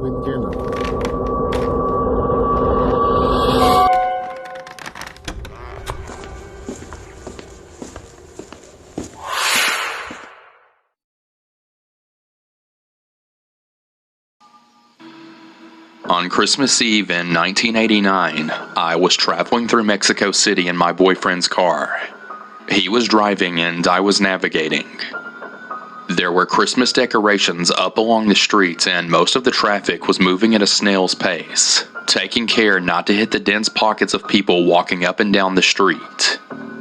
with Jenna. On Christmas Eve in 1989, I was traveling through Mexico City in my boyfriend's car. He was driving and I was navigating. There were Christmas decorations up along the streets and most of the traffic was moving at a snail's pace, taking care not to hit the dense pockets of people walking up and down the street.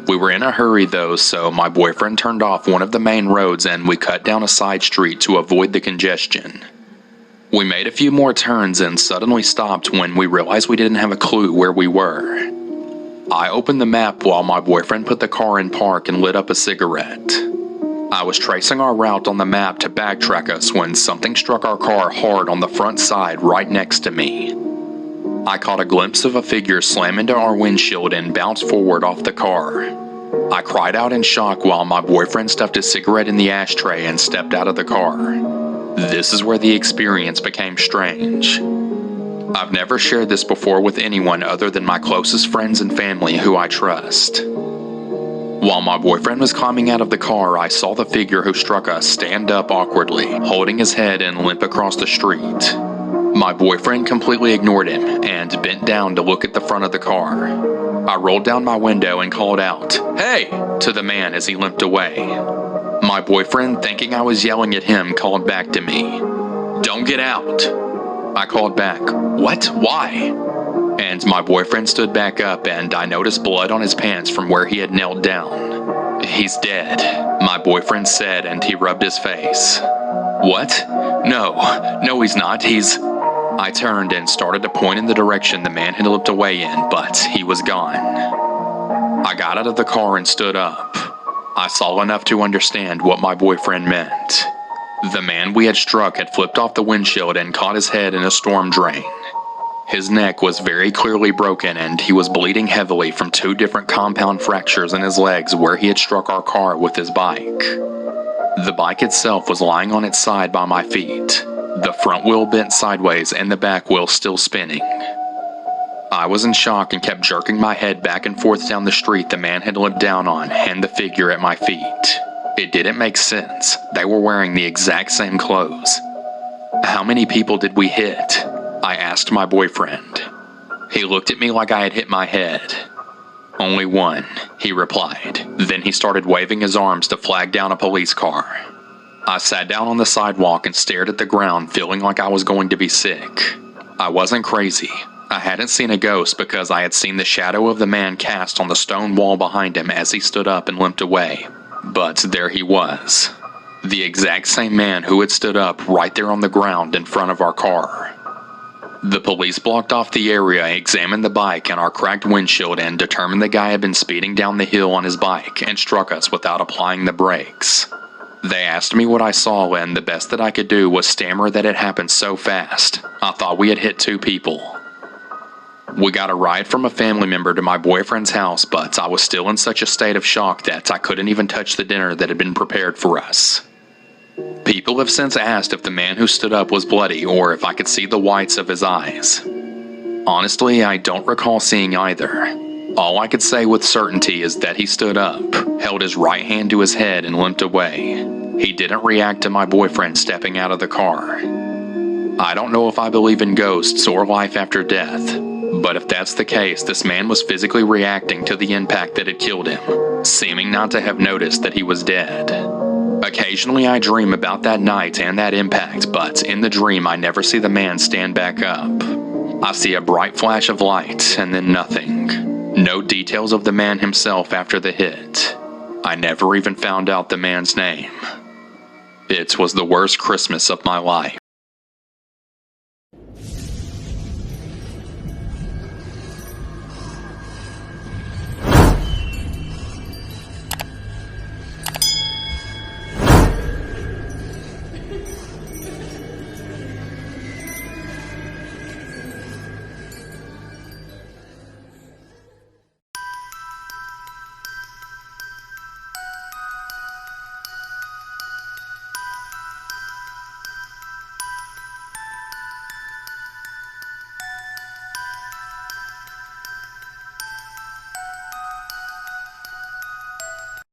We were in a hurry though, so my boyfriend turned off one of the main roads and we cut down a side street to avoid the congestion. We made a few more turns and suddenly stopped when we realized we didn't have a clue where we were. I opened the map while my boyfriend put the car in park and lit up a cigarette. I was tracing our route on the map to backtrack us when something struck our car hard on the front side right next to me. I caught a glimpse of a figure slam into our windshield and bounce forward off the car. I cried out in shock while my boyfriend stuffed his cigarette in the ashtray and stepped out of the car. This is where the experience became strange. I've never shared this before with anyone other than my closest friends and family who I trust. While my boyfriend was climbing out of the car, I saw the figure who struck us stand up awkwardly, holding his head and limp across the street. My boyfriend completely ignored him and bent down to look at the front of the car. I rolled down my window and called out, "Hey!" to the man as he limped away. My boyfriend, thinking I was yelling at him, called back to me, "Don't get out." I called back, "What? Why?" And my boyfriend stood back up and I noticed blood on his pants from where he had knelt down. "He's dead," my boyfriend said and he rubbed his face. "What? No, he's not, I turned and started to point in the direction the man had limped away in, but he was gone. I got out of the car and stood up. I saw enough to understand what my boyfriend meant. The man we had struck had flipped off the windshield and caught his head in a storm drain. His neck was very clearly broken and he was bleeding heavily from 2 different compound fractures in his legs where he had struck our car with his bike. The bike itself was lying on its side by my feet, the front wheel bent sideways and the back wheel still spinning. I was in shock and kept jerking my head back and forth down the street the man had limped down on and the figure at my feet. It didn't make sense. They were wearing the exact same clothes. "How many people did we hit?" I asked my boyfriend. He looked at me like I had hit my head. "Only one," he replied. Then he started waving his arms to flag down a police car. I sat down on the sidewalk and stared at the ground, feeling like I was going to be sick. I wasn't crazy. I hadn't seen a ghost because I had seen the shadow of the man cast on the stone wall behind him as he stood up and limped away. But there he was. The exact same man who had stood up right there on the ground in front of our car. The police blocked off the area, examined the bike and our cracked windshield and determined the guy had been speeding down the hill on his bike and struck us without applying the brakes. They asked me what I saw and the best that I could do was stammer that it happened so fast. I thought we had hit 2 people. We got a ride from a family member to my boyfriend's house, but I was still in such a state of shock that I couldn't even touch the dinner that had been prepared for us. People have since asked if the man who stood up was bloody or if I could see the whites of his eyes. Honestly, I don't recall seeing either. All I could say with certainty is that he stood up, held his right hand to his head and limped away. He didn't react to my boyfriend stepping out of the car. I don't know if I believe in ghosts or life after death. But if that's the case, this man was physically reacting to the impact that had killed him, seeming not to have noticed that he was dead. Occasionally I dream about that night and that impact, but in the dream I never see the man stand back up. I see a bright flash of light and then nothing. No details of the man himself after the hit. I never even found out the man's name. It was the worst Christmas of my life.